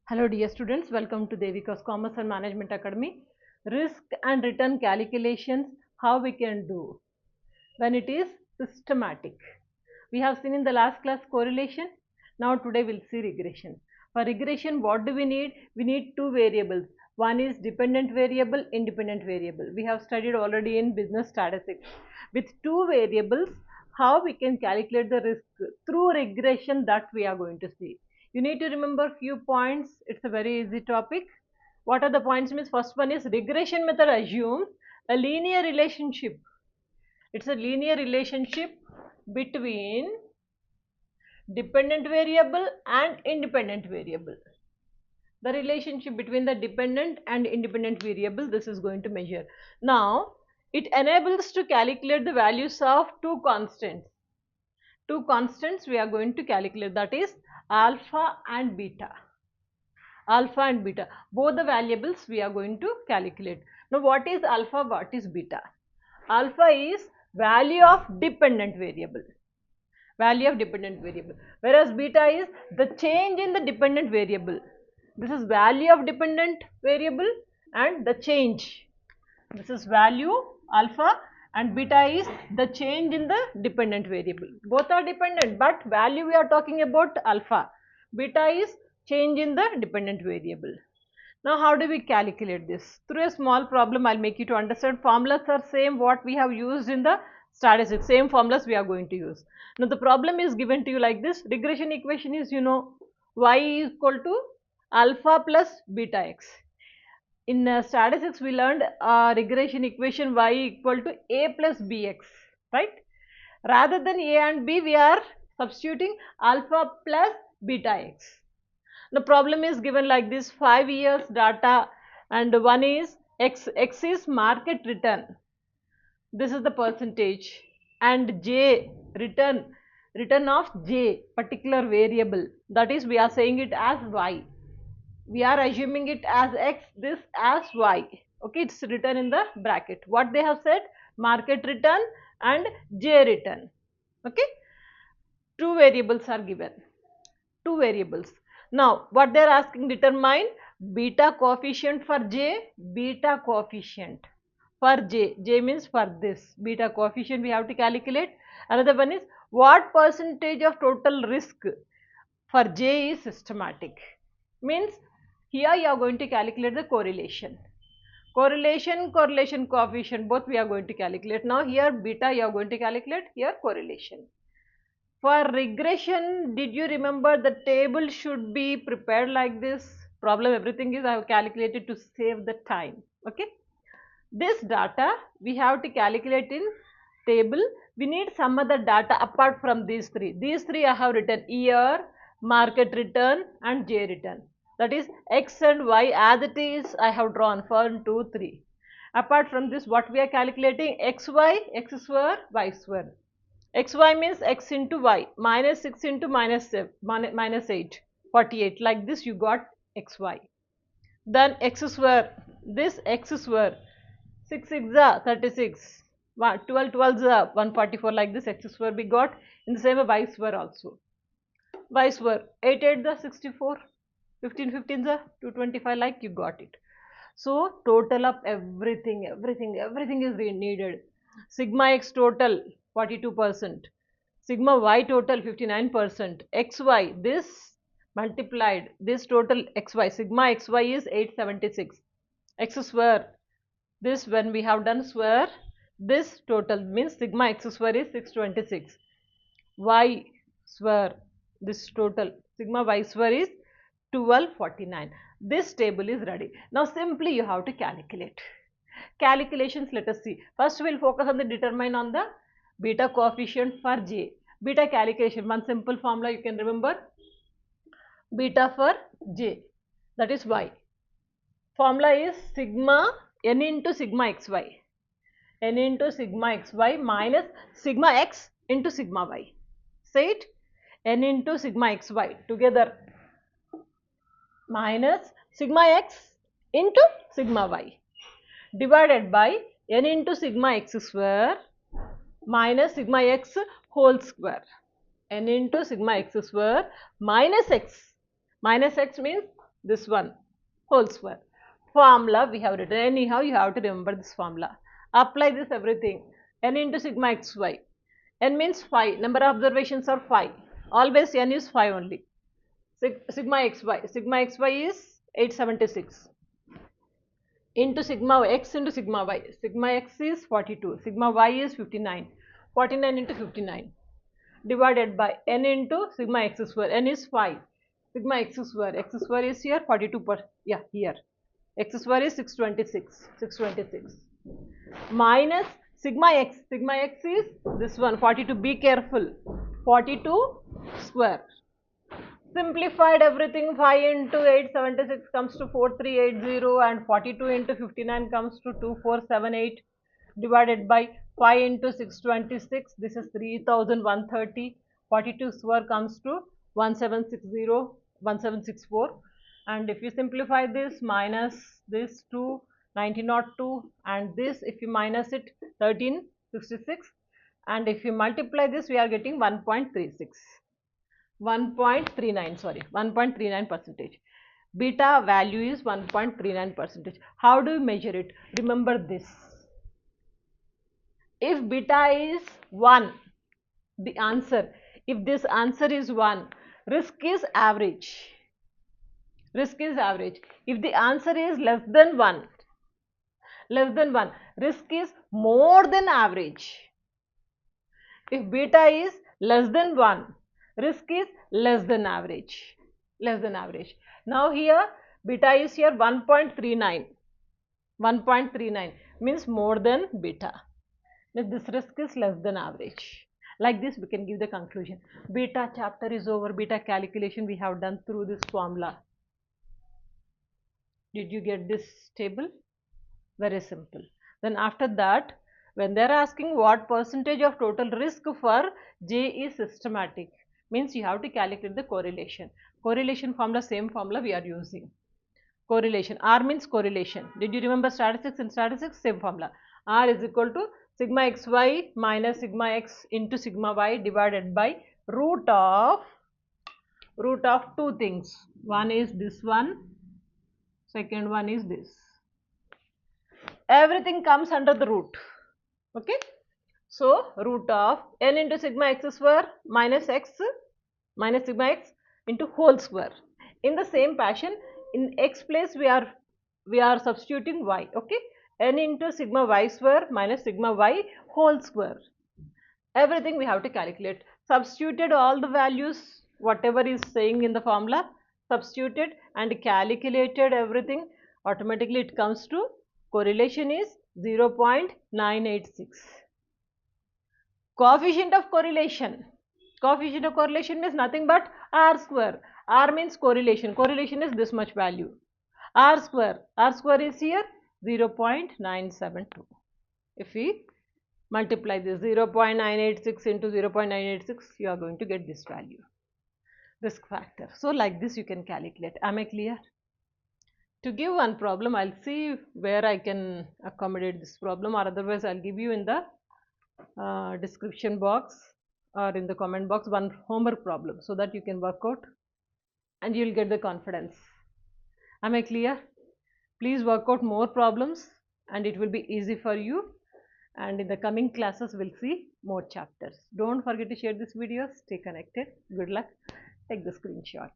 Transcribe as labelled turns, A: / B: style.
A: Hello dear students, welcome to Devika's Commerce and Management Academy. Risk and return calculations, how we can do when it is systematic. We have seen in the last class correlation. Now today we'll see regression. For regression, what do we need? We need two variables. One is dependent variable, independent variable. We have studied already in business statistics. With two variables, how we can calculate the risk through regression, that we are going to see. You need to remember few points. It's a very easy topic. What are the points? Means first one is regression method assumes a linear relationship. It's a linear relationship between dependent variable and independent variable. The relationship between the dependent and independent variable, this is going to measure. Now it enables to calculate the values of two constants. Two constants we are going to calculate, that is alpha and beta. Alpha and beta, both the variables we are going to calculate. Now what is alpha, what is beta? Alpha is value of dependent variable, value of dependent variable, whereas beta is the change in the dependent variable. This is value of dependent variable and the change. This is value alpha and beta is the change in the dependent variable. Both are dependent, but value we are talking about alpha. Beta is change in the dependent variable. Now how do we calculate this? Through a small problem I'll make you to understand. Formulas are same what we have used in the statistics, same formulas we are going to use. Now the problem is given to you like this. Regression equation is, y is equal to alpha plus beta x. In statistics we learned regression equation y equal to a plus bx, right? Rather than a and b, we are substituting alpha plus beta x. The problem is given like this: 5 years data, and one is x is market return. This is the percentage, and j return of j particular variable, that is we are saying it as y. We are assuming it as x, this as y. Okay, it's written in the bracket. What they have said: market return and j return. Okay, two variables are given. Two variables. Now what they are asking: determine beta coefficient for j, beta coefficient for j. J means for this. Beta coefficient we have to calculate. Another one is what percentage of total risk for j is systematic. Means here you are going to calculate the correlation. Correlation coefficient, both we are going to calculate. Now here beta you are going to calculate, here correlation. For regression, did you remember the table should be prepared like this? Problem everything is I have calculated to save the time. Okay. This data we have to calculate in table. We need some other data apart from these three. These three I have written: year, market return and j return. That is x and y as it is I have drawn 1, 2, 3. Apart from this, what we are calculating: xy, x square, y square. Xy means x into y, minus 6 into minus 7, minus 8, 48. Like this you got xy. Then x square, this x square, 6 6 are 36, 12 12 are 144. Like this x square we got. In the same way y square also. Y square, 8 8 are 64, 15 15 are 225. Like you got it. So total of everything is needed. Sigma x total 42%, sigma y total 59%, xy this multiplied, this total xy, sigma xy is 876, x square, this when we have done square, this total means sigma x square is 626, y square, this total sigma y square is 1249. This table is ready. Now simply you have to calculate. Calculations, let us see. First we will focus on the determine on the beta coefficient for j. Beta calculation, one simple formula you can remember: beta for j, that is y. Formula is sigma n into sigma xy. N into sigma xy minus sigma x into sigma y. Say it: n into sigma xy together minus sigma x into sigma y divided by n into sigma x square minus sigma x whole square. N into sigma x square minus x. Minus x means this one whole square. Formula we have written. Anyhow, you have to remember this formula. Apply this everything. N into sigma xy. N means 5. Number of observations are 5. Always N is 5 only. Sigma xy. Sigma xy is 876. Into sigma x into sigma y. Sigma x is 42. Sigma y is 59. 49 into 59. Divided by n into sigma x square. N is 5. Sigma x square. X square is here 42 per, yeah, here. X square is 626. 626. Minus sigma x. Sigma x is this one 42. Be careful. 42 square. Simplified everything. 5 into 876 comes to 4380 and 42 into 59 comes to 2478 divided by 5 into 626. This is 3130. 42 square comes to 1760, 1764. And if you simplify this, minus this to 1902, and this if you minus it 1366, and if you multiply this, we are getting 1.36. 1.39, sorry, 1.39 percentage. Beta value is 1.39 percentage. How do you measure it? Remember this. If beta is 1, the answer, if this answer is 1, risk is average. Risk is average. If the answer is less than 1, risk is more than average. If beta is less than 1, risk is less than average. Less than average. Now here beta is here 1.39. 1.39 means more than beta. This risk is less than average. Like this we can give the conclusion. Beta chapter is over. Beta calculation we have done through this formula. Did you get this table? Very simple. Then after that, when they are asking what percentage of total risk for J is systematic, means you have to calculate the correlation. Correlation formula, same formula we are using. Correlation. R means correlation. Did you remember statistics? In statistics, same formula. R is equal to sigma xy minus sigma x into sigma y divided by root of two things. One is this one, second one is this. Everything comes under the root. Okay. So root of n into sigma x square minus sigma x into whole square. In the same fashion, in x place we are substituting y. Okay. N into sigma y square minus sigma y whole square. Everything we have to calculate. Substituted all the values, whatever is saying in the formula, substituted and calculated everything. Automatically it comes to correlation is 0.986. Coefficient of correlation. Coefficient of correlation means nothing but R square. R means correlation. Correlation is this much value. R square. R square is here 0.972. If we multiply this 0.986 into 0.986, you are going to get this value. Risk factor. So like this you can calculate. Am I clear? To give one problem, I'll see where I can accommodate this problem, or otherwise I'll give you in the description box or in the comment box one homework problem so that you can work out and you'll get the confidence. Am I clear? Please work out more problems and it will be easy for you. And in the coming classes, we'll see more chapters. Don't forget to share this video. Stay connected. Good luck. Take the screenshot.